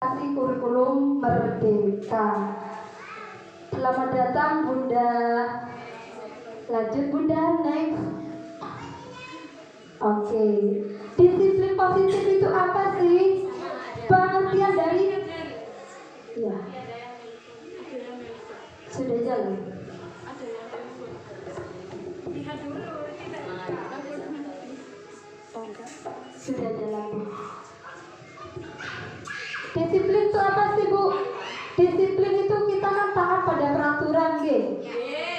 Kasih kurikulum merdeka. Selamat datang Bunda. Lanjut Bunda, next. Oke. Disiplin positif itu apa sih? Pengertian dari ya. Sudah jalan. Sudah jalan. Disiplin itu apa sih Bu? Disiplin itu kita kan taat pada peraturan,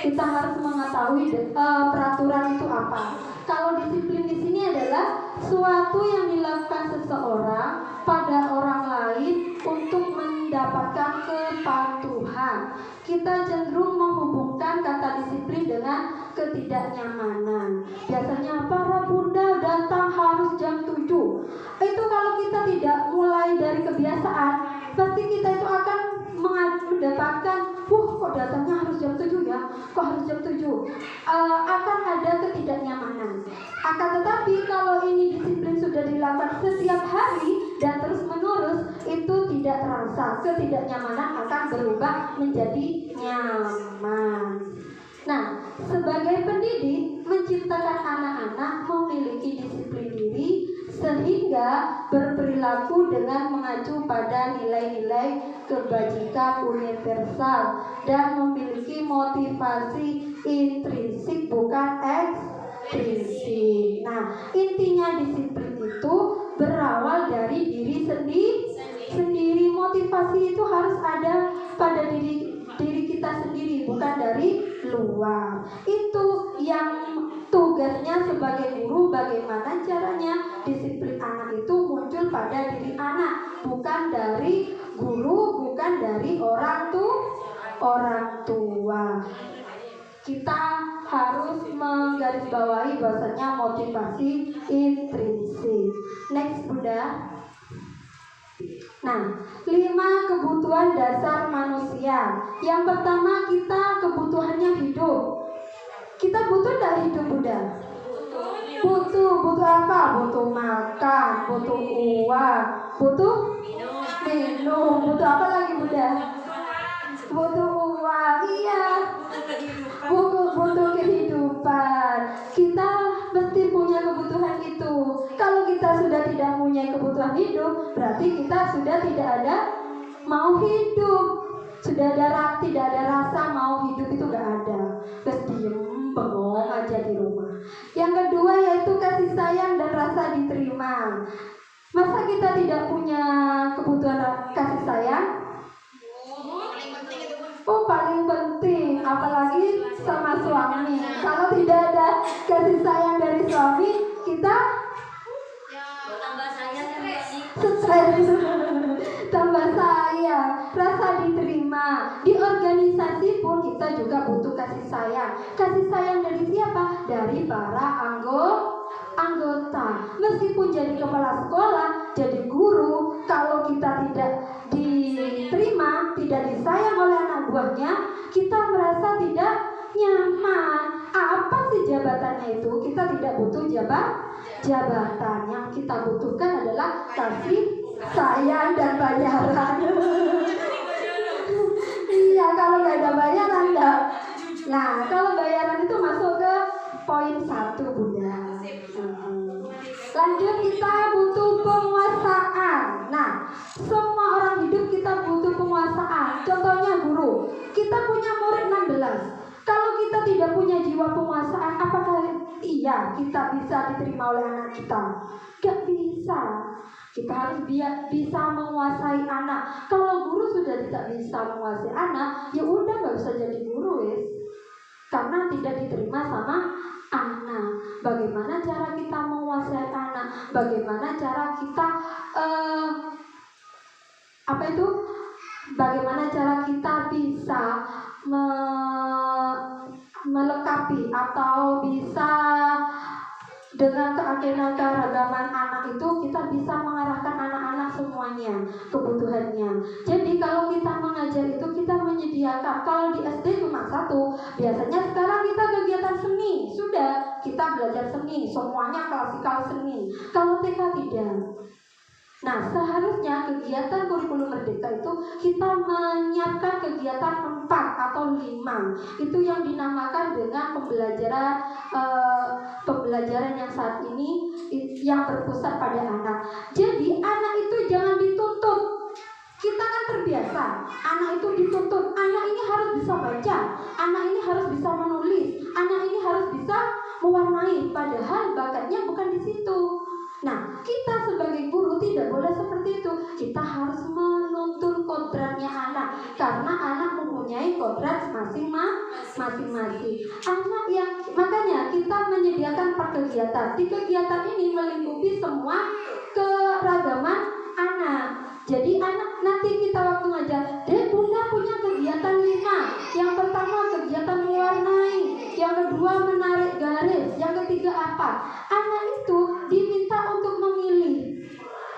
kita harus mengetahui peraturan itu apa. Kalau disiplin di sini adalah suatu yang dilakukan seseorang pada orang lain untuk mendapatkan kepatuhan. Kita cenderung menghubungkan kata disiplin dengan ketidaknyamanan. Biasanya para bunda datang harus jam 7. Itu kalau kita tidak mulai dari kebiasaan, pasti kita itu akan mendapatkan kok datangnya harus jam 7 ya, kok harus jam 7, akan ada ketidaknyamanan. Akan tetapi kalau ini disiplin sudah dilakukan setiap hari dan terus menerus, itu tidak terasa, ketidaknyamanan akan berubah menjadi nyaman. Nah, sebagai pendidik, menciptakan anak-anak memiliki disiplin diri sehingga berperilaku dengan mengacu pada nilai-nilai kebajikan universal dan memiliki motivasi intrinsik bukan ekstrinsik. Nah, intinya disiplin itu berawal dari diri sendiri. Motivasi itu harus ada pada diri kita sendiri, bukan dari luar. Itu yang tugasnya sebagai guru, bagaimana caranya disiplin anak itu muncul pada diri anak, bukan dari guru, bukan dari orang tua. Kita harus menggarisbawahi bahwasanya motivasi intrinsik. Next Bunda. Nah, 5 kebutuhan dasar manusia. Yang pertama, kita kebutuhannya hidup. Kita butuh tidak hidup Bunda? Butuh apa? Butuh makan, butuh uang, butuh minum, butuh apa lagi Bunda? Butuh uang, iya. Butuh kehidupan. Kita mesti punya kebutuhan itu. Kalau kita sudah tidak punya kebutuhan hidup, berarti kita sudah tidak ada mau hidup. Sudah tidak ada rasa mau hidup, itu gak ada. Terus diem bengong aja di rumah. Yang kedua yaitu kasih sayang dan rasa diterima. Masa kita tidak punya kebutuhan kasih sayang? Oh, paling penting, apalagi sama suami. Kalau tidak ada kasih sayang dari suami, kita stres, tambah sayang, rasa diterima. Di organisasi pun kita juga butuh kasih sayang. Kasih sayang dari siapa? Dari para anggota. Meskipun jadi kepala sekolah, jadi guru, kalau kita tidak diterima, tidak disayang oleh anak buahnya, kita merasa tidak nyaman. Apa sih jabatannya itu? Kita tidak butuh jabatan. Yang kita butuhkan adalah kasih sayang dan bayaran. Iya, kalau nggak ada bayaran enggak. Nah, kalau bayaran itu masuk ke poin 1 Bunda. Lanjut, kita butuh penguasaan. Nah, semua orang hidup kita butuh penguasaan. Contohnya guru. Kita punya murid 16. Kalau kita tidak punya jiwa penguasaan, apakah iya kita bisa diterima oleh anak kita? Gak bisa. Kita harus bisa menguasai anak. Kalau guru sudah tidak bisa menguasai anak, ya udah gak bisa jadi guru wes. Karena tidak diterima sama anak. Bagaimana cara kita menguasai anak? Bagaimana cara kita bagaimana cara kita bisa melengkapi atau bisa dengan keanekaragaman anak itu kita bisa mengarahkan anak-anak semuanya kebutuhannya. Jadi kalau kita mengajar itu kita menyediakan. Kalau di SD cuma 1, biasanya sekarang kita kegiatan seni. Sudah, kita belajar seni, semuanya klasikal seni. Kalau TK tidak. Nah, seharusnya kegiatan kurikulum kita itu kita menyiapkan kegiatan 4 atau 5. Itu yang dinamakan dengan pembelajaran yang saat ini yang berpusat pada anak. Jadi anak itu jangan dituntut. Kita kan terbiasa, anak itu dituntut, anak ini harus bisa baca, anak ini harus bisa menulis, anak ini harus bisa mewarnai, padahal bakatnya bukan di situ. Nah, kita sebagai guru tidak boleh seperti itu. Kita harus menuntun kodratnya anak, karena anak mempunyai kodrat masing-masing. Makanya kita menyediakan kegiatan. Di kegiatan ini melingkupi semua keragaman anak. Jadi anak nanti kita waktu ngajar, Bunda punya kegiatan 5. Yang pertama kegiatan mewarnai, yang kedua menarik garis, yang ketiga apa? Anak itu diminta untuk memilih.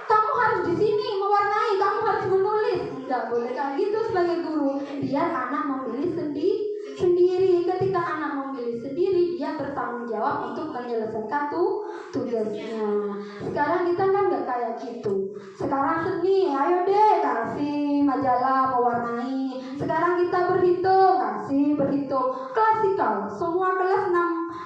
Kamu harus di sini mewarnai, kamu harus menulis. Enggak boleh kayak gitu sebagai guru. Biar anak memilih sendiri. Ketika anak memilih sendiri, dia bertanggung jawab untuk menyelesaikan tugasnya. Sekarang kita kan nggak kayak gitu. Sekarang seni, ayo deh kasih majalah mewarnai. Sekarang kita berhitung, kasih berhitung. Klasikal, semua kelas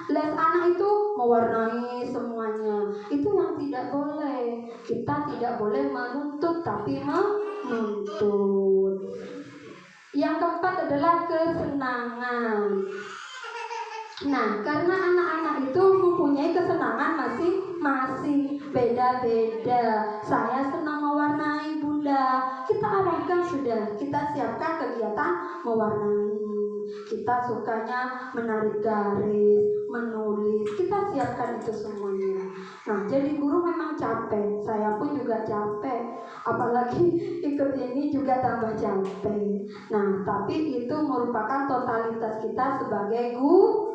16 anak itu mewarnai semuanya. Itu yang tidak boleh. Kita tidak boleh menuntut, tapi menuntut. Yang keempat adalah kesenangan. Nah, karena anak-anak itu mempunyai kesenangan masing-masing, beda-beda. Saya senang mewarnai, Bunda. Kita arahkan sudah, kita siapkan kegiatan mewarnai. Kita sukanya menarik garis, menulis. Kita siapkan itu semuanya. Nah, jadi guru memang capek. Saya pun juga capek. Apalagi ikut ini juga tambah capek. Nah, tapi itu merupakan totalitas kita sebagai guru.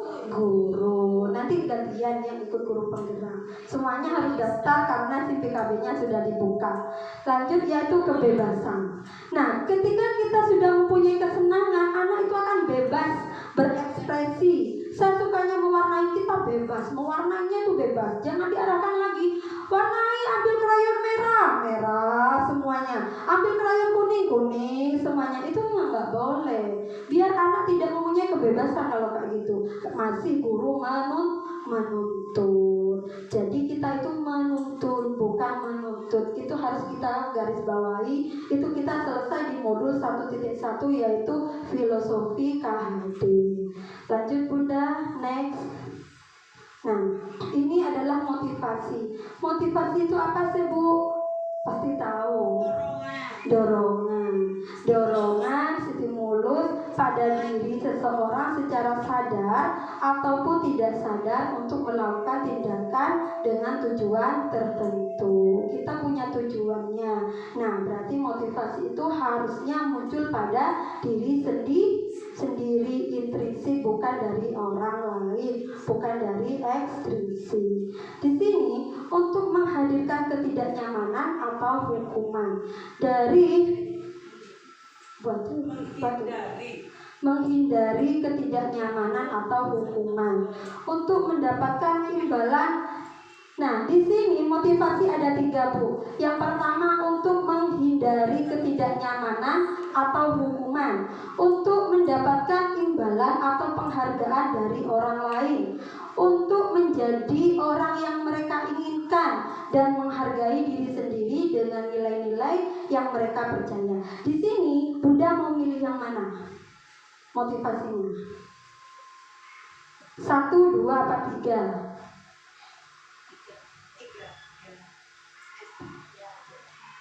Nanti gantian yang ikut guru penggerak. Semuanya harus daftar karena si PKB-nya sudah dibuka. Lanjut yaitu kebebasan. Nah, ketika kita sudah mempunyai kesenangan, anak itu akan bebas berekspresi. Saya sukanya mewarnai, kita bebas. Mewarnainya itu bebas. Jangan diarahkan lagi. Warnai, ambil krayon merah semuanya. Ambil krayon kuning semuanya. Itu nggak boleh. Biar anak tidak mempunyai kebebasan kalau kayak gitu. Masih guru menuntut. Jadi kita itu menuntun, bukan menuntut. Itu harus kita garis bawahi. Itu kita selesai di modul 1.1 yaitu filosofi KHD. Lanjut Bunda, next. Nah, ini adalah motivasi. Motivasi itu apa sih Bu? Pasti tahu. Dorongan, stimulus pada diri seseorang secara sadar ataupun tidak sadar untuk melakukan tindakan dengan tujuan tertentu. Kita punya tujuannya. Nah, berarti motivasi itu harusnya muncul pada diri sendiri, intrinsik, bukan dari orang lain, bukan dari ekstrinsik. Di sini untuk menghadirkan ketidaknyamanan atau hukuman dari menghindari ketidaknyamanan atau hukuman untuk mendapatkan imbalan. Nah, di sini motivasi ada 3 Bu. Yang pertama untuk menghindari ketidaknyamanan atau hukuman, untuk mendapatkan imbalan atau penghargaan dari orang lain, untuk menjadi orang yang mereka inginkan dan menghargai diri sendiri dengan nilai-nilai yang mereka percaya. Di sini Bunda mau milih yang mana? Motivasinya 1, 2, apa 3?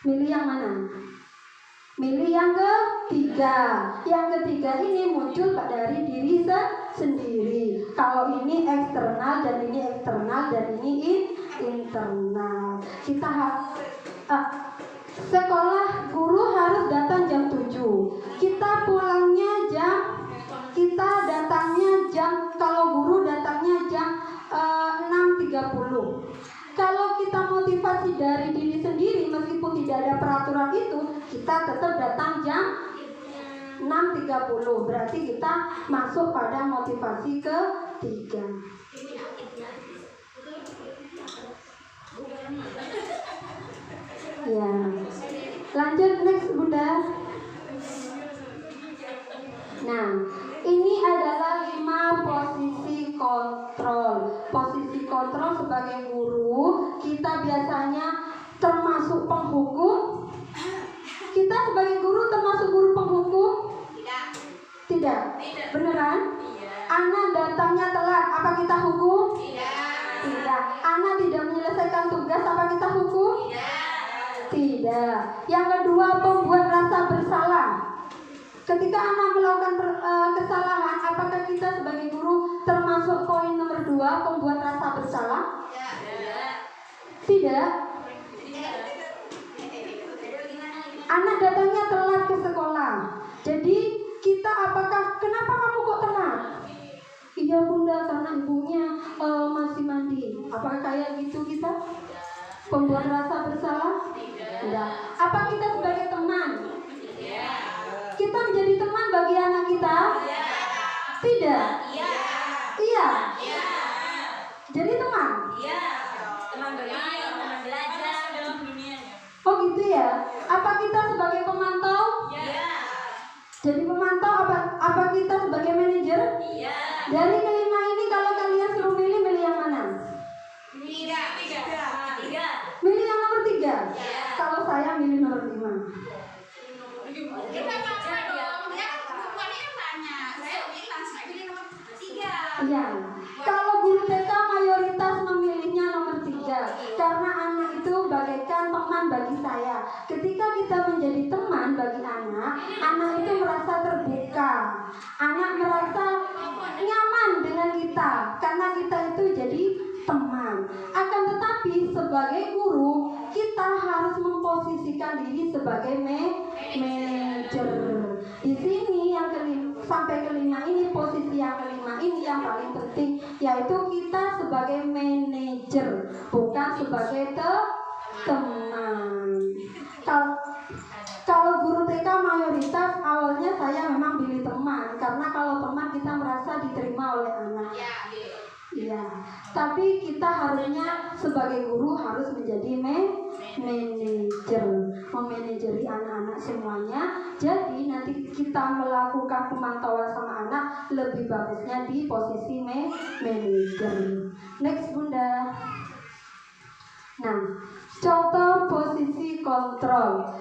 Milih yang mana? Milih yang ketiga. Yang ketiga ini muncul dari diri sendiri. Kalau ini eksternal dan ini eksternal dan ini internal. Kita sekolah guru harus datang jam 7. Kita pulangnya kita datangnya kalau guru datangnya jam 6.30. Kalau kita motivasi dari diri sendiri, meskipun tidak ada peraturan itu, kita tetap datang jam 6.30. Berarti kita masuk pada motivasi ketiga. Ya, lanjut next Bunda. Tidak. Beneran? Anak datangnya telat, apa kita hukum? Tidak. Anak tidak menyelesaikan tugas, apa kita hukum? Tidak. Yang kedua, pembuat rasa bersalah. Ketika anak melakukan kesalahan, apakah kita sebagai guru termasuk poin nomor 2, pembuat rasa bersalah? Tidak. Anak datangnya telat ke sekolah. Jadi kita kenapa kamu kok telat? Iya bunda, karena ibunya masih mandi. Apakah kayak gitu kita? Pembuat rasa bersalah? Tidak. Apa kita sebagai teman? Kita menjadi teman bagi anak kita? Tidak. Iya. Jadi teman? Teman bermain, teman belajar dalam dunia. Oh gitu ya. Apa kita sebagai pemantau? Jadi pemantau apa kita sebagai manajer? Dari kelima ini kalau kalian suruh milih yang mana? Tiga. Milih yang nomor 3. Kalau saya milih nomor 5. Iya. Kalau guru TK mayoritas memilihnya nomor 3 karena anak itu bagaikan teman bagi saya. Ketika kita menjadi teman bagi anak itu merasa terbuka. Anak merasa nyaman dengan kita karena kita itu jadi teman. Akan tetapi sebagai guru kita harus memposisikan diri sebagai manajer. Di sini yang sampai kelima ini, posisi yang kelima ini yang paling penting, yaitu kita sebagai manajer, bukan sebagai teman. Kalau guru TK mayoritas awalnya saya memang pilih teman, karena kalau teman kita merasa diterima oleh anak. Iya, tapi kita harusnya sebagai guru harus menjadi manajer, memanajeri anak-anak semuanya. Jadi nanti kita melakukan pemantauan sama anak lebih bagusnya di posisi manajer. Next bunda. Nah, contoh posisi kontrol.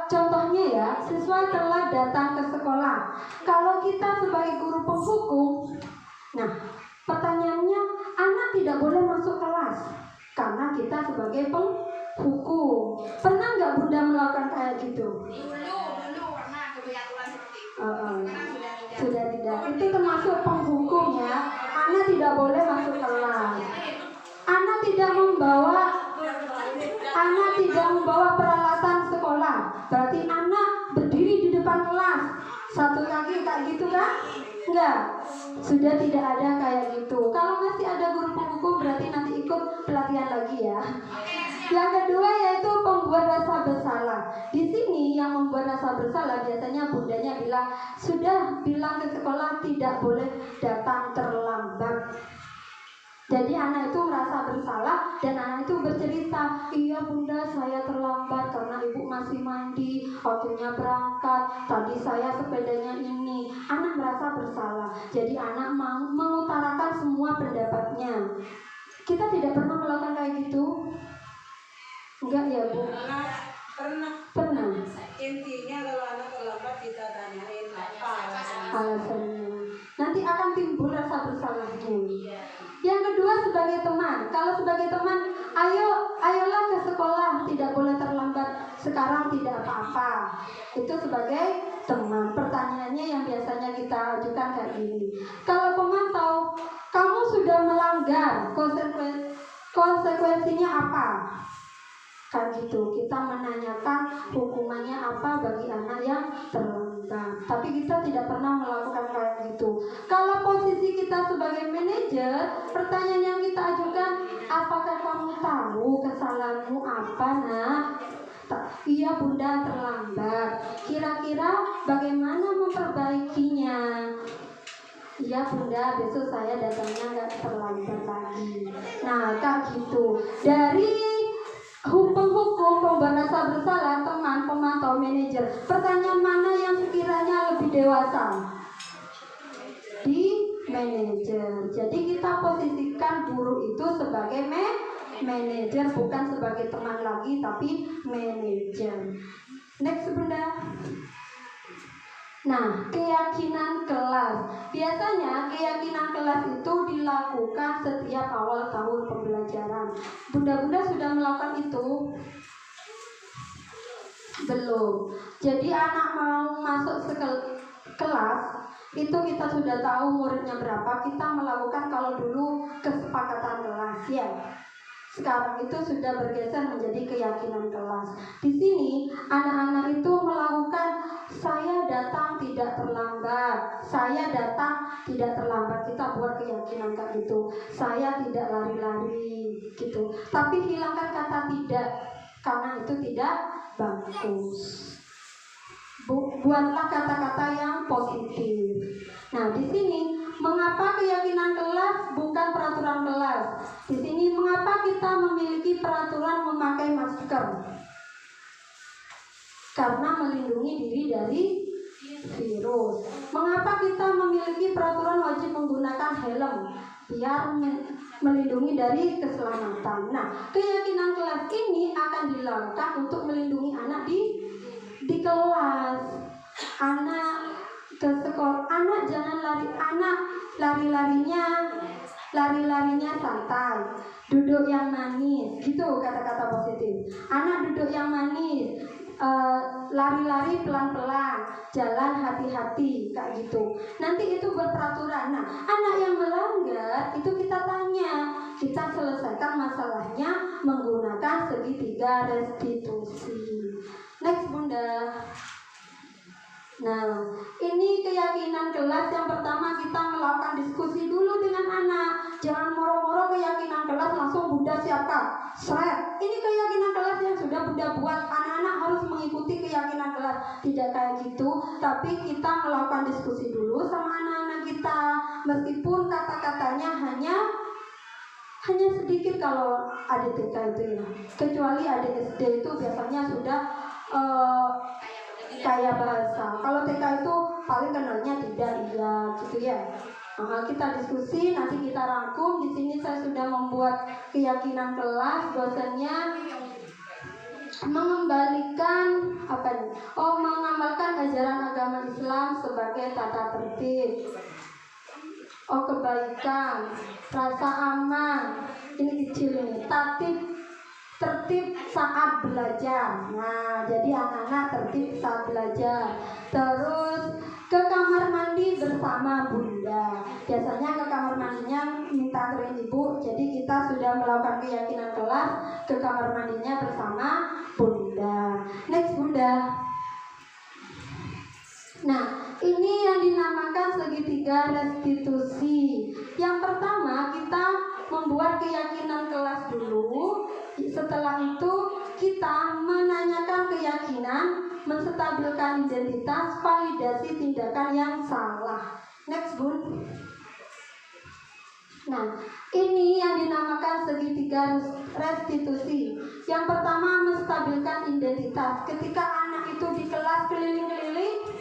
Contohnya ya, siswa telah datang ke sekolah. Kalau kita sebagai guru penghukum, nah pertanyaannya, anak tidak boleh masuk kelas karena kita sebagai penghukum. Pernah nggak bunda melakukan kayak gitu? Dulu pernah kebiasaan seperti itu. Sudah tidak. Itu termasuk penghukum ya. Anak tidak boleh masuk kelas. Anak tidak membawa peralatan sekolah. Berarti anak berdiri di depan kelas satu kaki kayak gitu kan? Enggak. Sudah tidak ada kayak gitu. Kalau masih ada guru penghukum berarti nanti ikut pelatihan lagi ya. Yang kedua yaitu pembuat rasa bersalah. Di sini yang membuat rasa bersalah biasanya bundanya bilang, sudah bilang ke sekolah tidak boleh datang terlambat. Jadi anak itu merasa bersalah dan anak itu bercerita, iya bunda saya terlambat karena ibu masih mandi, waktunya berangkat, tadi saya sepedanya ini. Anak merasa bersalah, jadi anak mau mengutarakan semua pendapatnya. Kita tidak pernah melakukan kayak gitu? Enggak ya bu? Pernah. Intinya kalau anak terlambat kita tanyain apa alasannya. Nanti akan timbul rasa bersalahnya. Yang kedua sebagai teman. Kalau sebagai teman, ayolah ke sekolah, tidak boleh terlambat. Sekarang tidak apa-apa. Itu sebagai teman. Pertanyaannya yang biasanya kita ajukan kayak gini. Kalau pemantau, kamu sudah melanggar, konsekuensinya apa? Kan gitu, kita menanyakan hukumannya apa bagi anak yang terlambat. Tapi kita tidak pernah melakukan kayak gitu. Kalau posisi kita sebagai manajer, pertanyaan yang kita ajukan, apakah kamu tahu kesalahanmu apa nak? Iya bunda terlambat. Kira-kira bagaimana memperbaikinya? Iya bunda, besok saya datangnya nggak terlambat lagi. Nah kak gitu. Dari penghukum, pembuat rasa bersalah, teman, pemantau, manajer, pertanyaan mana yang sekiranya lebih dewasa? Di manajer. Jadi kita posisikan guru itu sebagai manajer, bukan sebagai teman lagi, tapi manajer. Next bunda. Nah, keyakinan kelas. Biasanya keyakinan kelas itu dilakukan setiap awal tahun pembelajaran. Bunda-bunda sudah melakukan itu? Belum. Jadi anak mau masuk kelas, itu kita sudah tahu muridnya berapa, kita melakukan kalau dulu kesepakatan kelas ya. Sekarang itu sudah bergeser menjadi keyakinan kelas. Di sini anak-anak itu melakukan saya datang tidak terlambat, saya datang tidak terlambat. Kita buat keyakinan kayak gitu. Saya tidak lari-lari gitu. Tapi hilangkan kata tidak karena itu tidak bagus. Buatlah kata-kata yang positif. Nah, di sini mengapa keyakinan kelas bukan peraturan kelas? Di sini mengapa kita memiliki peraturan memakai masker? Karena melindungi diri dari virus. Mengapa kita memiliki peraturan wajib menggunakan helm? Biar melindungi dari keselamatan. Nah, keyakinan kelas ini akan dilakukan untuk melindungi anak di kelas. Anak ke sekolah, anak jangan lari, anak lari-larinya santai, duduk yang manis, gitu kata-kata positif. Anak duduk yang manis, lari-lari pelan-pelan, jalan hati-hati, kayak gitu. Nanti itu berperaturan. Nah, anak yang melanggar itu kita tanya, kita selesaikan masalahnya menggunakan segitiga restitusi. Next Bunda. Nah, ini keyakinan kelas. Yang pertama kita melakukan diskusi dulu dengan anak. Jangan moro-moro keyakinan kelas langsung Bunda siapkan. Seret. Ini keyakinan kelas yang sudah Bunda buat. Anak-anak harus mengikuti keyakinan kelas. Tidak kayak gitu, tapi kita melakukan diskusi dulu sama anak-anak kita. Meskipun kata-katanya hanya sedikit kalau adik TK itu ya. Kecuali adik SD itu biasanya sudah kayak bahasa. Kalau TK itu paling kenalnya tidak iya gitu ya. Kita diskusi, nanti kita rangkum. Di sini saya sudah membuat keyakinan kelas. Dosennya mengembalikan apa nih? Mengamalkan ajaran agama Islam sebagai tata tertib. Kebaikan, rasa aman. Ini kecil ini. Tertib saat belajar. Nah, jadi anak-anak tertib saat belajar. Terus ke kamar mandi bersama Bunda. Biasanya ke kamar mandinya minta anterin ibu. Jadi kita sudah melakukan keyakinan kelas, ke kamar mandinya bersama Bunda. Next Bunda. Nah, ini yang dinamakan segitiga restitusi. Yang pertama kita membuat keyakinan kelas dulu. Setelah itu kita menanyakan keyakinan, menstabilkan identitas, validasi tindakan yang salah. Next Bun. Nah, ini yang dinamakan segitiga restitusi. Yang pertama menstabilkan identitas. Ketika anak itu di kelas keliling-keliling,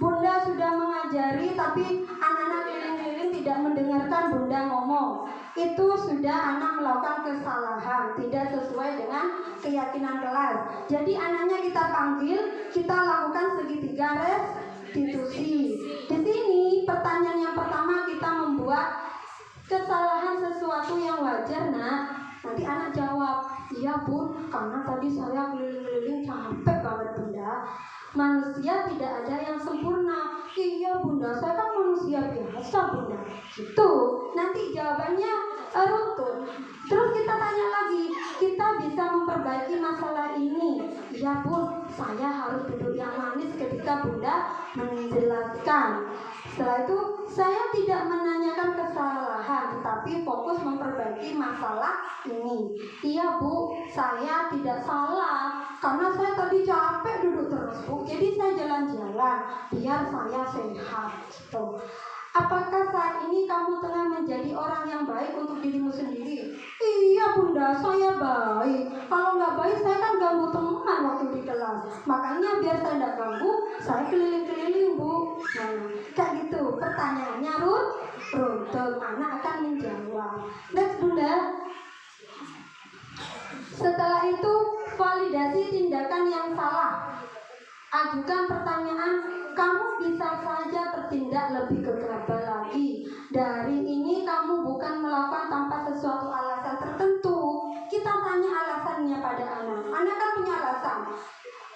Bunda sudah mengajari, tapi anak-anak keliling-keliling tidak mendengarkan Bunda ngomong. Itu sudah anak melakukan kesalahan, tidak sesuai dengan keyakinan kelas. Jadi anaknya kita panggil, kita lakukan segitiga restitusi. Di sini pertanyaan yang pertama kita membuat kesalahan sesuatu yang wajar, nak. Nanti anak jawab, iya Bun, karena tadi saya keliling-keliling capek banget Bunda. Manusia tidak ada yang sempurna. Iya Bunda, saya kan manusia biasa Bunda. Gitu. Nanti jawabannya runtut. Terus kita tanya lagi, kita bisa memperbaiki masalah ini. Iya Bun, saya harus duduk yang manis ketika Bunda menjelaskan. Setelah itu saya tidak menanyakan kesalahan, tetapi fokus memperbaiki masalah ini. Iya Bu, saya tidak salah, karena saya tadi capek duduk terus Bu. Jadi saya jalan-jalan biar saya sehat gitu. Apakah saat ini kamu tengah menjadi orang yang baik untuk dirimu sendiri? Iya Bunda, saya baik. Kalau nggak baik saya kan ganggu teman waktu di kelas. Makanya biar saya nggak ganggu, saya keliling-keliling Bu. Nah, kayak gitu. Pertanyaannya runtut. Anak akan menjawab. Next Bunda. Setelah itu validasi tindakan yang salah. Ajukan pertanyaan, kamu bisa saja bertindak lebih gegabah lagi. Dari ini kamu bukan melakukan tanpa sesuatu alasan tertentu. Kita tanya alasannya pada anak. Anak kan punya alasan.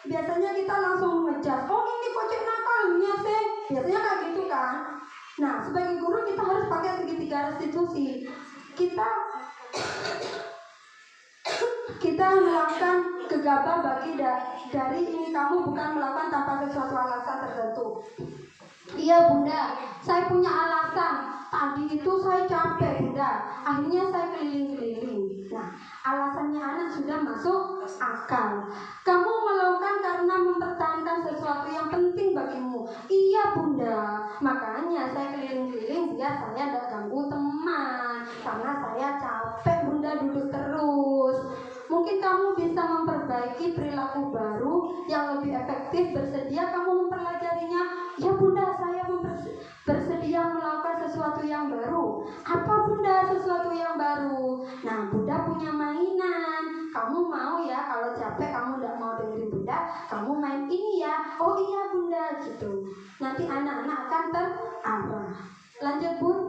Biasanya kita langsung ngejudge, oh ini kocek nakalnya sih. Biasanya kayak gitu kan. Nah, sebagai guru kita harus pakai segitiga restitusi. Kita melakukan gegabah bagi dari ini kamu bukan melakukan tanpa sesuatu alasan tertentu. Iya bunda, saya punya alasan. Tadi itu saya capek bunda, akhirnya saya keliling-keliling. Nah, alasannya anak sudah masuk akal. Kamu melakukan karena mempertahankan sesuatu yang penting bagimu. Iya bunda, makanya saya keliling-keliling biar saya tidak ganggu teman. Karena saya capek bunda duduk terus. Mungkin kamu bisa memperbaiki perilaku baru yang lebih efektif. Bersedia kamu mempelajarinya? Ya bunda, saya bersedia melakukan sesuatu yang baru. Apa bunda sesuatu yang baru? Nah, bunda punya mainan. Kamu mau ya? Kalau capek kamu tidak mau dengerin bunda, kamu main ini ya. Oh iya bunda, gitu. Nanti anak-anak akan terarah. Lanjut bun.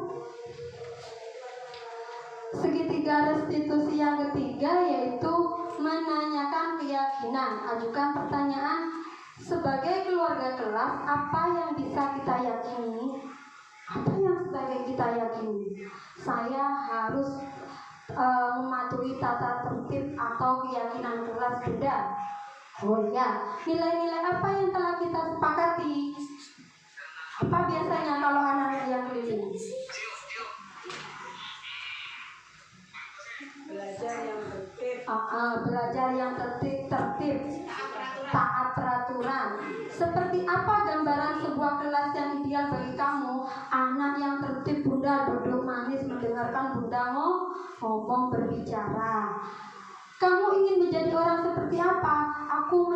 Segitiga restitusi yang ketiga yaitu menanyakan keyakinan. Ajukan pertanyaan, sebagai keluarga kelas, apa yang bisa kita yakini? Apa yang sebagai kita yakini? Saya harus mematuhi tata tertib atau keyakinan kelas beda. Oh iya, nilai-nilai apa yang telah kita sepakati? Apa biasanya kalau anak-anak yang keliling? Belajar yang tertib. Belajar yang tertib, taat peraturan. Seperti apa gambaran sebuah kelas yang ideal bagi kamu? Anak yang tertib bunda, duduk manis mendengarkan bunda ngomong berbicara. Kamu ingin menjadi orang seperti apa? Aku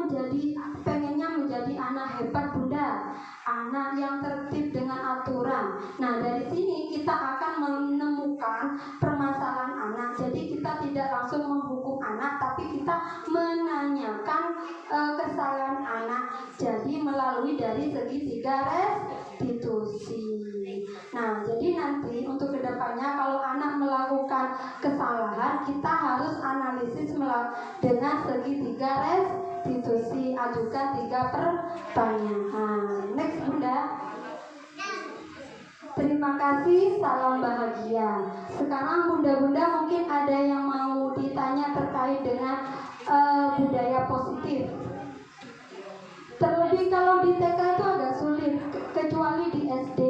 pengennya menjadi anak hebat bunda, anak yang tertib dengan aturan. Nah, dari sini kita akan menemukan permasalahan anak. Jadi kita tidak langsung menghukum anak, tapi kita menanyakan kesalahan anak. Jadi melalui dari segitiga restitusi. Nah, jadi nanti untuk kedepannya kalau anak melakukan kesalahan, kita harus analisis dengan segitiga restitusi. Ajukan 3 pertanyaan. Next bunda. Terima kasih, salam bahagia. Sekarang bunda-bunda mungkin ada yang mau ditanya terkait dengan budaya positif. Terlebih kalau di TK itu agak sulit, kecuali di SD,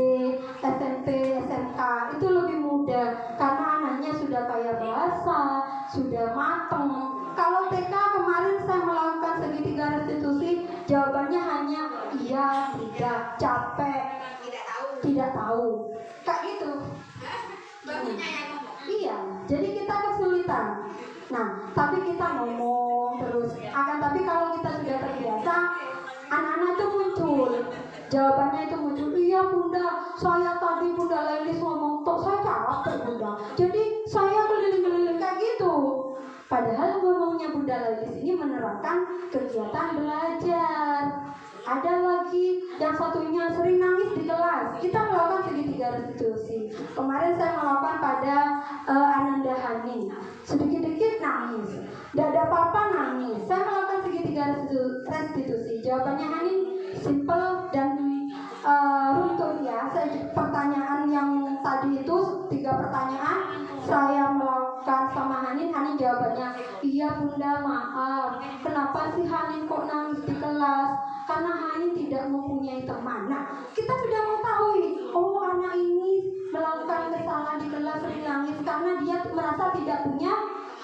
SMP, SMK itu lebih mudah karena anaknya sudah kaya bahasa, sudah mateng. Kalau TK kemarin saya melakukan segitiga restitusi, jawabannya hanya iya, tidak, capek, tidak tahu, kayak gitu. Iya, jadi kita kesulitan. Nah, tapi kita ngomong terus. Tapi kalau kita sudah terbiasa, anak-anak itu muncul, jawabannya itu muncul. Iya bunda, saya tadi bunda Lelis ngomong tok, saya capek bunda. Jadi saya keliling-keliling kayak gitu. Padahal ngomongnya bunda Lelis ini menerapkan kegiatan belajar. Ada lagi yang satunya sering nangis di kelas. Kita melakukan segitiga restitusi. Kemarin saya melakukan pada Ananda Hani. Sedikit-sedikit nangis, tidak ada apa-apa nangis. Saya melakukan segitiga restitusi. Jawabannya Hani simple dan runtut ya. Pertanyaan yang tadi itu 3 pertanyaan saya melakukan sama Hani jawabannya iya bunda maaf. Kenapa sih Hani kok nangis di kelas? Karena Hani tidak mempunyai teman. Nah, kita sudah mengetahui, oh anak ini melakukan kesalahan di kelas sering nangis karena dia merasa tidak punya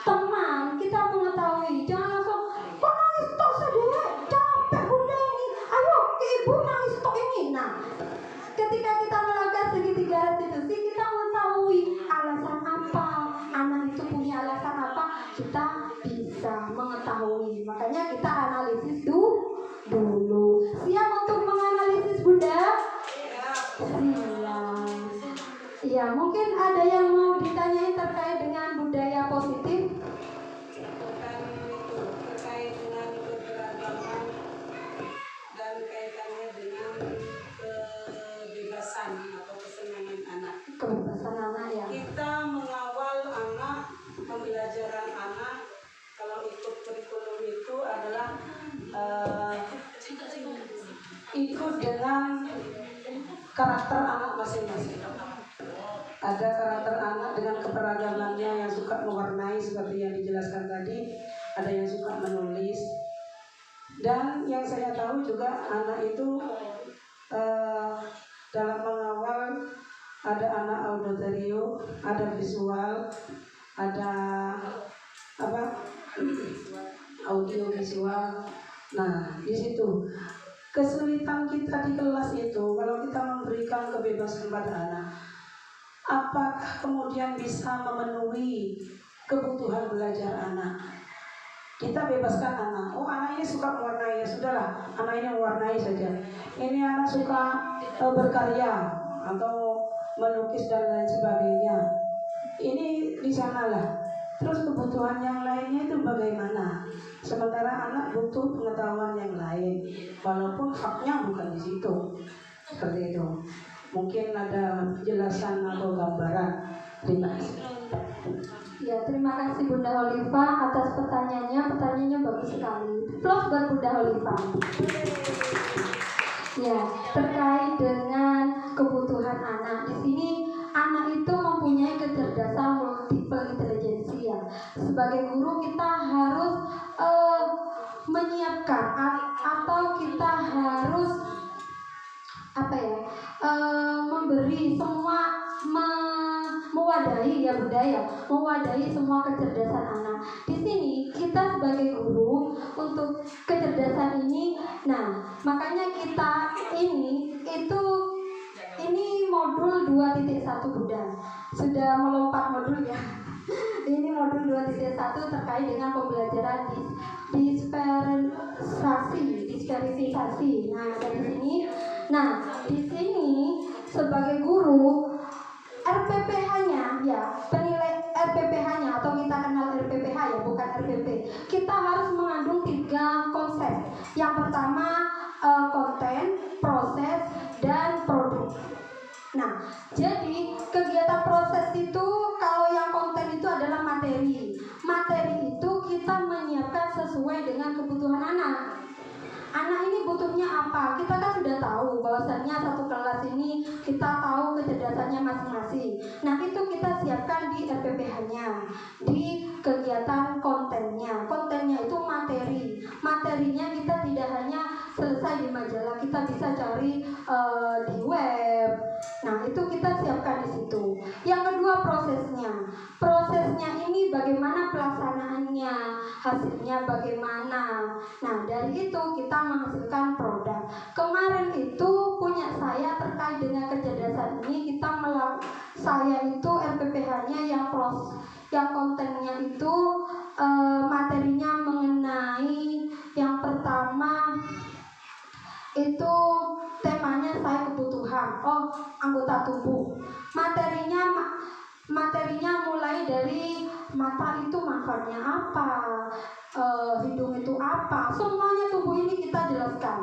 teman. Kita mengetahui, jangan langsung kok nangis tok sedek, capek bunda ini, ayo ke ibu nangis tok ini. Nah, ketika kita melakukan segitiga restitusi, kita mengetahui alasan apa anak itu punya alasan apa, kita bisa mengetahui. Makanya kita analisis dulu. Siap untuk menganalisis bunda? Siap. Ya, mungkin ada yang mau ditanyain terkait dengan budaya positif? Terkait dengan keberagaman dan karakter anak masing-masing. Ada karakter anak dengan keberagamannya yang suka mewarnai seperti yang dijelaskan tadi, ada yang suka menulis. Dan yang saya tahu juga anak itu dalam mengawal ada anak auditorio, ada visual, ada audio visual. Nah, di situ kesulitan kita di kelas itu kalau kita memberikan kebebasan pada anak, apakah kemudian bisa memenuhi kebutuhan belajar anak? Kita bebaskan anak. Oh, anak ini suka mewarnai, ya sudahlah, anak ini mewarnai saja. Ini anak suka berkarya atau melukis dan lain sebagainya. Ini di sanalah. Terus kebutuhan yang lainnya itu bagaimana? Sementara anak butuh pengetahuan yang lain, walaupun haknya bukan di situ. Seperti itu. Mungkin ada penjelasan atau gambaran. Terima kasih. Ya, terima kasih Bunda Oliva atas pertanyaannya. Pertanyaannya bagus sekali. Plus buat Bunda Oliva. Ya, terkait dengan kebutuhan anak. Di sini anak itu mempunyai kecerdasan multiple intelijensi ya. Sebagai guru kita harus menyiapkan atau kita harus memberi semua mewadahi ya budaya, mewadahi semua kecerdasan anak. Di sini kita sebagai guru untuk kecerdasan ini, nah makanya kita ini modul 2.1 Bunda sudah melompat modul ya. Ini modul 2.1 terkait dengan pembelajaran dispersasi. Nah, di sini sebagai guru RPPH-nya ya, penilai RPPH-nya atau kita kenal RPPH ya, bukan RPP. Kita harus mengandung 3 konsep. Yang pertama konten, proses, dan produk. Nah, jadi kegiatan proses itu kalau yang konten itu adalah materi. Materi itu kita menyiapkan sesuai dengan kebutuhan anak. Anak ini butuhnya apa? Kita kan sudah tahu bahwasannya satu kelas ini kita tahu kecerdasannya masing-masing. Nah, itu kita siapkan di RPPH-nya, di kegiatan kontennya. Kontennya itu materi. Materinya kita tidak hanya selesai di majalah, kita bisa cari di web. Nah, itu kita siapkan di situ. Yang kedua prosesnya. Prosesnya ini bagaimana pelaksanaannya, hasilnya bagaimana. Nah, dari itu kita menghasilkan produk. Kemarin itu punya saya terkait dengan kecerdasan ini, saya itu RPPH-nya yang kontennya itu materinya mengenai yang pertama itu temanya saya kebutuhan anggota tubuh. Materinya mulai dari mata itu manfaatnya apa, hidung itu apa, semuanya tubuh ini kita jelaskan.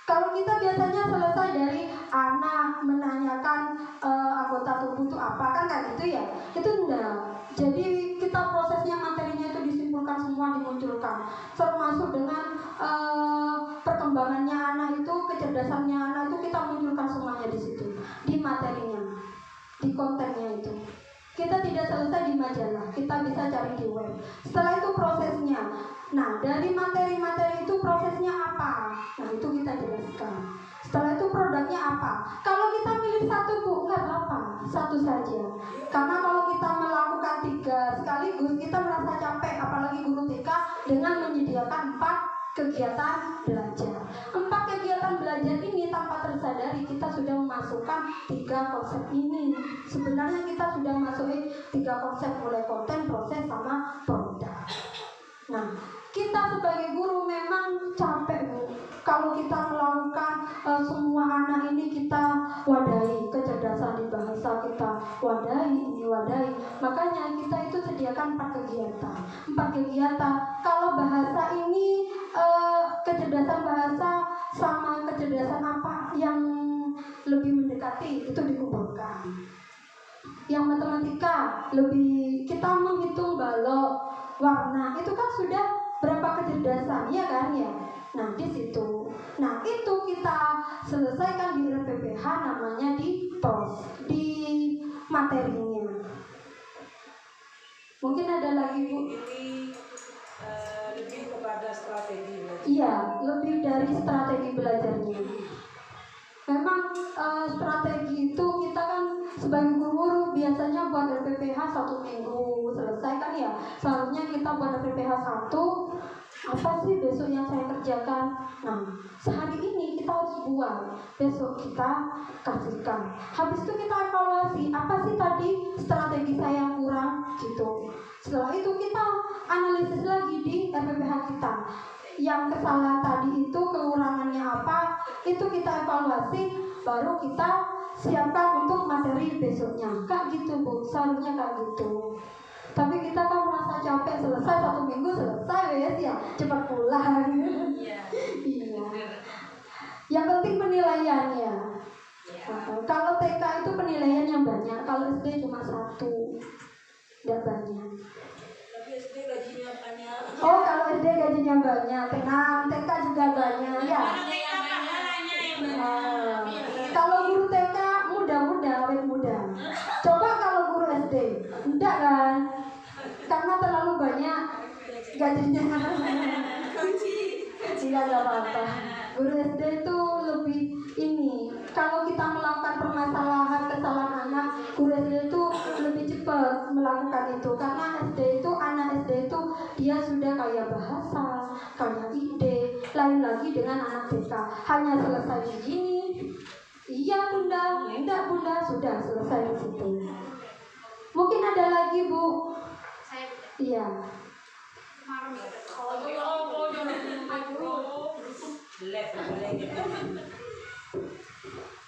Kalau kita biasanya selesai dari anak menanyakan anggota tubuh itu apa, kan kayak gitu ya, itu enggak. Jadi kita prosesnya materinya itu disimpulkan semua, dimunculkan, termasuk dengan perkembangannya anak itu, kecerdasannya anak itu kita munculkan semuanya di situ, di materinya, di kontennya itu. Kita tidak selesai di majalah, kita bisa cari di web. Setelah itu prosesnya. Nah, dari materi-materi itu prosesnya apa? Nah, itu kita jelaskan. Setelah itu produknya apa? Kalau kita pilih satu Bu, nggak apa-apa, satu saja. Karena kalau kita melakukan 3 sekaligus, kita merasa capek, apalagi guru TK dengan menyediakan 4 kegiatan belajar. 4 kegiatan belajar ini tanpa tersadari kita sudah memasukkan 3 konsep ini. Sebenarnya kita sudah masukin 3 konsep, mulai konten, proses, sama produk. Nah, kita sebagai guru memang capek Bu. Kalau kita melakukan semua anak ini kita wadahi, kecerdasan di bahasa kita wadahi. Makanya kita itu sediakan 4 kegiatan. 4 kegiatan. Kalau bahasa ini kecerdasan bahasa sama kecerdasan apa yang lebih mendekati itu dikumpulkan. Yang matematika lebih kita menghitung balok, warna, itu kan sudah berapa kecerdasan, ya kan ya. Nah, di situ. Nah, itu kita selesaikan di RPPH, strategi belajarnya. Memang strategi itu kita kan sebagai guru biasanya buat RPPH 1 minggu selesai kan ya. Seharusnya kita buat RPPH 1, apa sih besok yang saya kerjakan. Nah, sehari ini kita harus buat, besok kita kasihkan. Habis itu kita evaluasi, apa sih tadi strategi saya yang kurang gitu. Setelah itu kita analisis lagi di RPPH kita. Yang kesalahan tadi itu kekurangannya apa, itu kita evaluasi, baru kita siapkan untuk materi besoknya. Kak gitu Bu, seharusnya kak gitu. Tapi kita kan merasa capek, selesai 1 minggu selesai ya, cepat pulang. Iya. Yang penting penilaiannya. Kalau TK itu penilaian yang banyak, kalau SD cuma 1, tidak banyak. Tapi SD gajinya banyak. Oh, kalau SD gajinya banyak, tenang. TK juga banyak, ya. Kalau guru TK muda-muda, awet muda. Coba kalau guru SD, enggak kan? Karena terlalu banyak gajinya. Tidak ada apa-apa. Guru SD itu lebih ini. Kalau kita melakukan permasalahan kesalahan anak, guru SD itu lebih cepat melakukan itu. Karena SD itu, anak SD itu dia sudah kaya bahasa, kaya ide. Lain lagi dengan anak TK. Hanya selesai begini. Iya bunda, enggak bunda, sudah selesai di situ. Mungkin ada lagi Bu. Iya.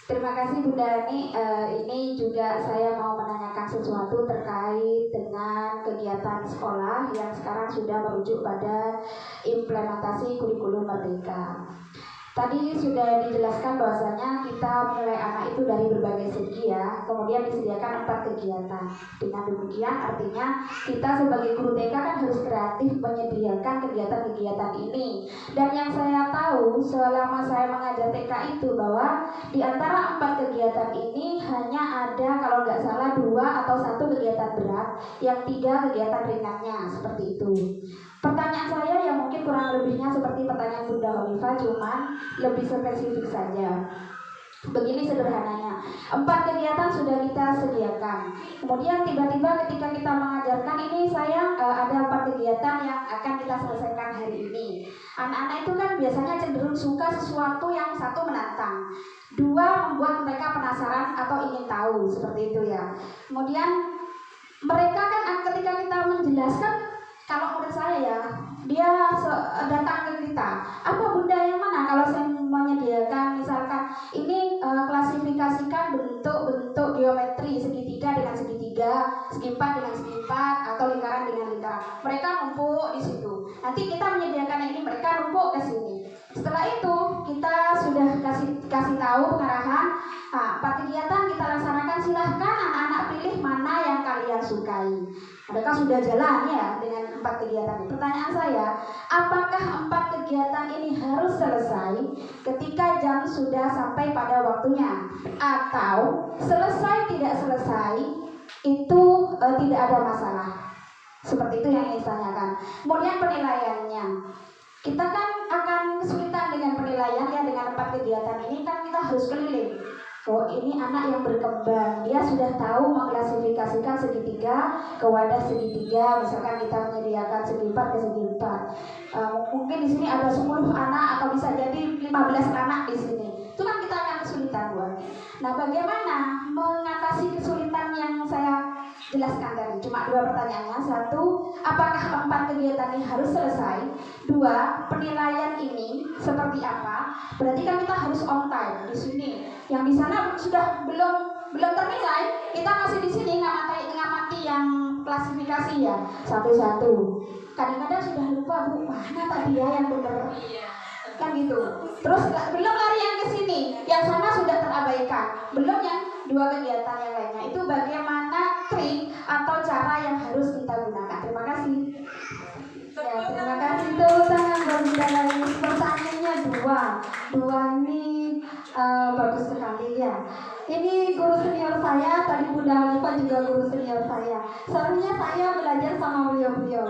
Terima kasih Bunda Ani. Ini juga saya mau menanyakan sesuatu terkait dengan kegiatan sekolah yang sekarang sudah merujuk pada implementasi kurikulum Merdeka. Tadi sudah dijelaskan bahwasanya kita menilai anak itu dari berbagai segi ya. Kemudian disediakan 4 kegiatan. Dengan demikian artinya kita sebagai guru TK kan harus kreatif menyediakan kegiatan-kegiatan ini. Dan yang saya tahu selama saya mengajar TK itu bahwa di antara 4 kegiatan ini hanya ada kalau nggak salah 2 atau 1 kegiatan berat, yang 3 kegiatan ringannya seperti itu. Pertanyaan saya yang mungkin kurang lebihnya seperti pertanyaan Bunda Homifah, cuman lebih spesifik saja. Begini sederhananya, 4 kegiatan sudah kita sediakan. Kemudian tiba-tiba ketika kita mengajarkan ini, saya ada 4 kegiatan yang akan kita selesaikan hari ini. Anak-anak itu kan biasanya cenderung suka sesuatu yang 1 menantang, 2 membuat mereka penasaran atau ingin tahu, seperti itu ya. Kemudian mereka kan ketika kita menjelaskan, kalau menurut saya ya, dia datang ke kita, apa bunda yang mana? Kalau saya menyediakan misalkan ini klasifikasikan bentuk-bentuk geometri segitiga dengan segitiga, segi 4 dengan segi 4, atau lingkaran dengan lingkaran. Mereka numpuk di situ. Nanti kita menyediakan ini, mereka numpuk ke sini. Setelah itu kita sudah kasih tahu pengarahan. Nah, 4 kegiatan kita laksanakan, silahkan anak-anak pilih mana yang kalian sukai. Mereka sudah jalan ya dengan 4 kegiatan. Pertanyaan saya, apakah 4 kegiatan ini harus selesai ketika jam sudah sampai pada waktunya? Atau selesai tidak selesai itu tidak ada masalah? Seperti itu yang ingin saya tanyakan. Kemudian penilaiannya. Kita kan akan kesulitan dengan penilaian ya, dengan 4 kegiatan ini kan kita harus keliling. Oh ini anak yang berkembang, dia sudah tahu mengklasifikasikan segitiga ke wadah segitiga. Misalkan kita menyediakan segi 4 ke segi 4. Mungkin di sini ada 10 anak atau bisa jadi 15 anak di sini. Itu kan kita akan kesulitan buatnya. Nah bagaimana mengatasi kesulitan yang saya jelaskan tadi? Cuma 2 pertanyaannya. 1, apakah 4 kegiatan ini harus selesai? 2, penilaian ini seperti apa? Berarti kan kita harus on time di sini. Yang di sana sudah belum ternilai, kita masih di sini ngamati yang klasifikasi ya satu-satu. Kadang-kadang sudah lupa Bu, mana tadi ya yang benar? Kan gitu. Terus belum lari yang ke sini, yang sana sudah terabaikan. Belum yang 2 kegiatan yang lainnya. Itu bagaimana trik atau cara yang harus kita gunakan. Terima kasih. Ya, terima kasih. Tepuk tangan buat Bunda Laris. Pertanyaannya 2. dua ini bagus sekali ya. Ini guru senior saya, tadi Bunda Hanifah juga guru senior saya. Seharusnya saya belajar sama beliau-beliau.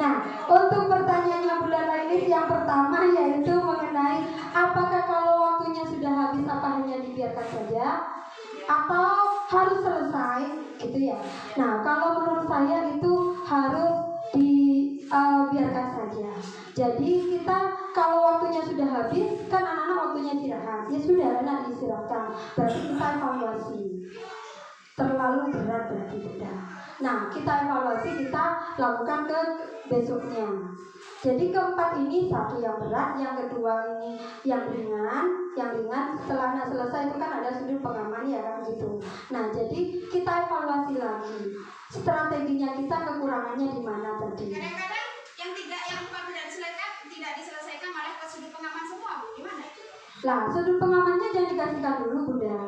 Nah, untuk pertanyaannya Bunda Lailis yang pertama yaitu mengenai apakah kalau waktunya sudah habis apa hanya dibiarkan saja atau harus selesai gitu ya. Nah, kalau menurut saya itu harus dibiarkan saja. Jadi kita kalau waktunya sudah habis, kan anak-anak waktunya istirahat. Ya sudah, anak istirahatkan. Berarti kita evaluasi. Terlalu berat berarti tidak. Nah, kita evaluasi, kita lakukan ke besoknya. Jadi keempat ini satu yang berat, yang kedua ini yang ringan, setelah anak selesai itu kan ada sudut pengaman ya kan gitu. Nah, jadi kita evaluasi lagi strateginya kita, kekurangannya di mana tadi. Kadang-kadang yang 4 tidak diselesaikan malah ke sudut pengaman semua, Bu. Gimana itu? Lah, sudut pengamannya jangan dikasihkan dulu, Bunda.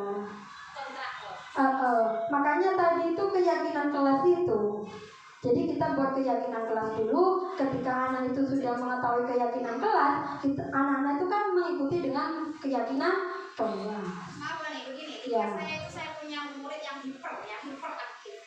Makanya tadi itu keyakinan kelas itu. Jadi kita buat keyakinan kelas dulu. Ketika anak itu sudah mengetahui keyakinan kelas, anak-anak itu kan mengikuti dengan keyakinan kelas. Maaf nih, begini. Ya. Saya punya murid yang hiperaktif.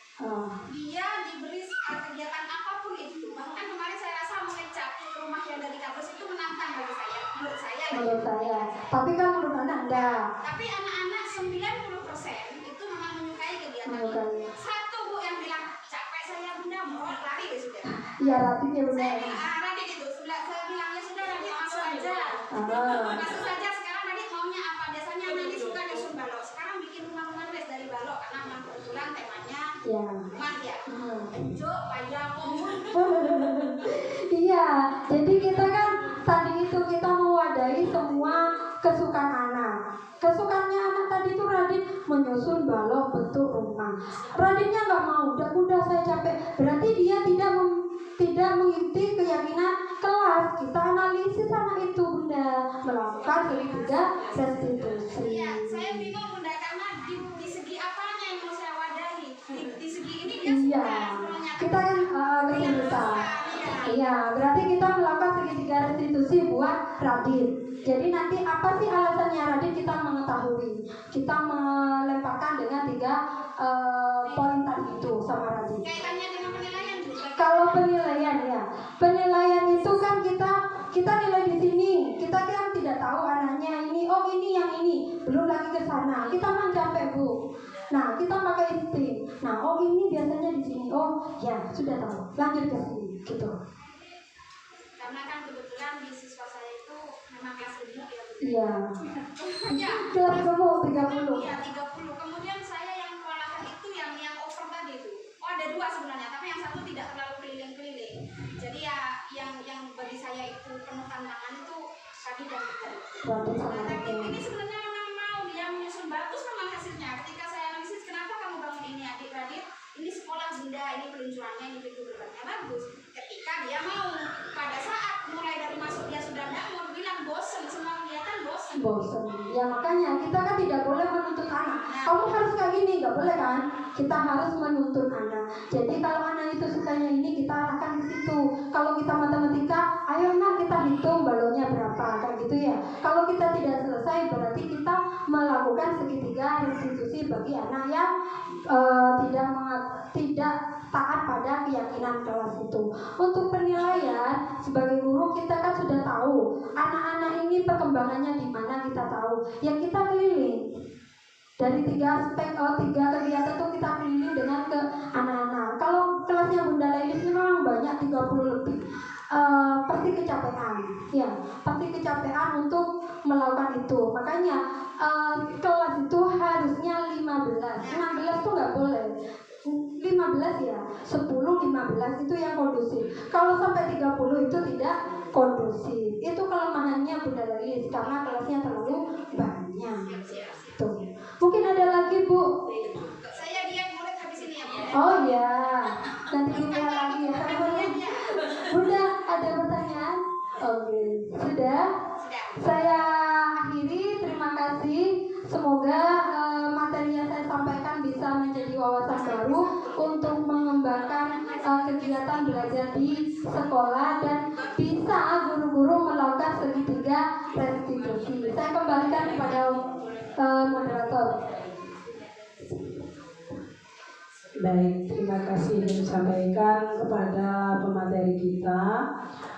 Dia diberi kegiatan apapun itu. Bahkan kemarin saya rasa mengecap rumah yang dari kampus itu menantang bagi saya. Menurut saya. Menurut saya. Tapi kan menurut anak enggak. Tapi anak-anak 90% itu memang menyukai kegiatan Menyukai. itu. Satu Bu yang bilang capek saya Bunda, mau lari deh sudah. Iya, Radit ya Bunda. Saya bilang Radit itu sebelah, saya bilang ya sudah Radit masuk aja. Masuk saja. Sekarang Radit maunya apa? Biasanya anak ini suka nyusun balok. Sekarang bikin rumah-rumah les dari balok karena memang kebetulan temanya Ya. rumah ya. Jo, payah, komun. Iya, jadi kita kan tadi itu kita mewadahi semua kesukaan anak. Kesukaannya anak tadi itu Radit menyusun balok bentuk rumah. Raditnya nggak mau, udah saya capek. Berarti dia tidak mengikuti keyakinan kelas. Kita analisis anak itu Bunda, melakukan segitiga restitusi. Iya, saya bingung Bunda karena di segi apanya yang mau saya wadahi. Di segi ini dia Iya, suka kita kan kesulitan. Iya, berarti kita melakukan segitiga restitusi buat Radit. Jadi nanti apa sih alasannya Radit kita mengetahui. Kita melemparkan dengan 3 poin tadi itu sama Radit. kaitannya dengan penilaian juga. Kalau penilaian ya, penilaian itu kan kita nilai di sini. Kita kan tidak tahu anaknya ini, oh ini yang ini, belum lagi ke sana. Kita mah capek Bu. Nah, kita pakai insting. Nah, oh ini biasanya di sini. Oh ya sudah tahu. Lanjut ke sini, gitu. Karena kan kebetulan di siswa saya itu memang kelas gemuk ya. Iya. Ya. Kelas gemuk 30. Iya 30. Kemudian saya yang kewalahan itu yang over tadi itu. Oh ada 2 sebenarnya, tapi yang satu tidak terlalu keliling-keliling. Jadi ya yang bagi saya itu penuh tantangan itu tadi dan tadi. Nah, tapi ini sebenarnya memang mau dia menyusun bagus memang hasilnya. Ketika saya analisis kenapa kamu bangun ini adik Radit, ini sekolah Bunda, ini peluncurannya, ini pintu gerbangnya bagus. Ketika dia mau, pada saat mulai dari masuk dia sudah nggak mau bilang bosen, semua kegiatan bosen. Ya makanya kita kan tidak boleh menuntut anak. Kamu harus kayak gini, nggak boleh kan? Kita harus menuntut anak. Jadi kalau anak itu sukanya ini kita arahkan ke situ. Kalau kita matematika, ayo nak kita hitung balonnya berapa, kayak gitu ya. Kalau kita tidak selesai berarti kita melakukan segitiga restitusi bagi anak yang tidak taat pada keyakinan kelas itu. Untuk penilaian sebagai guru kita kan sudah tahu anak-anak ini perkembangannya di mana, kita tahu. Ya kita keliling dari 3 aspek, 3 kegiatan itu kita keliling dengan ke anak-anak. Kalau kelasnya Bunda Lailis ini memang banyak 30 lebih. Pasti kecapean, ya pasti kecapean untuk melakukan itu. Makanya kelas itu harusnya 15, 16 tuh nggak boleh. 15 ya, 10, 15 itu yang kondusif. Kalau sampai 30 itu tidak kondusif. Itu kelemahannya Bunda Lailis karena kelasnya terlalu banyak. Tuh. Mungkin ada lagi Bu. Saya diet murid habis ini ya Bu. Oh ya, nanti kita lagi ya. Bunda ada pertanyaan? Oke, sudah. Saya akhiri. Terima kasih. Semoga materi yang saya sampaikan bisa menjadi wawasan baru untuk mengembangkan kegiatan belajar di sekolah dan bisa guru-guru melakukan segitiga restitusi. Saya kembalikan kepada moderator. Baik, terima kasih disampaikan kepada pemateri kita.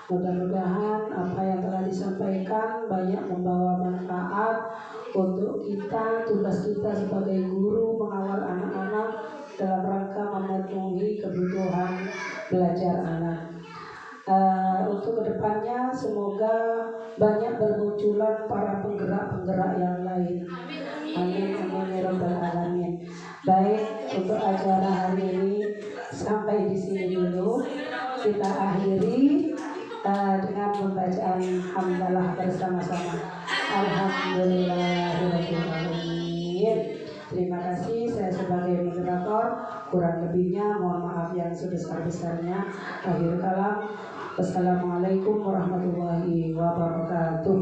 Mudah-mudahan apa yang telah disampaikan banyak membawa manfaat untuk kita. Tugas kita sebagai guru mengawal anak-anak dalam rangka memenuhi kebutuhan belajar anak. Untuk kedepannya semoga banyak bermunculan para penggerak-penggerak yang lain. Amin, amin ya rabbal alamin. Baik, untuk acara hari ini sampai di sini dulu. Kita akhiri dengan pembacaan hamdalah bersama-sama. Alhamdulillahirabbil alamin. Terima kasih, saya sebagai moderator, kurang lebihnya mohon maaf yang sebesar-besarnya. Akhir kalam, wassalamualaikum warahmatullahi wabarakatuh.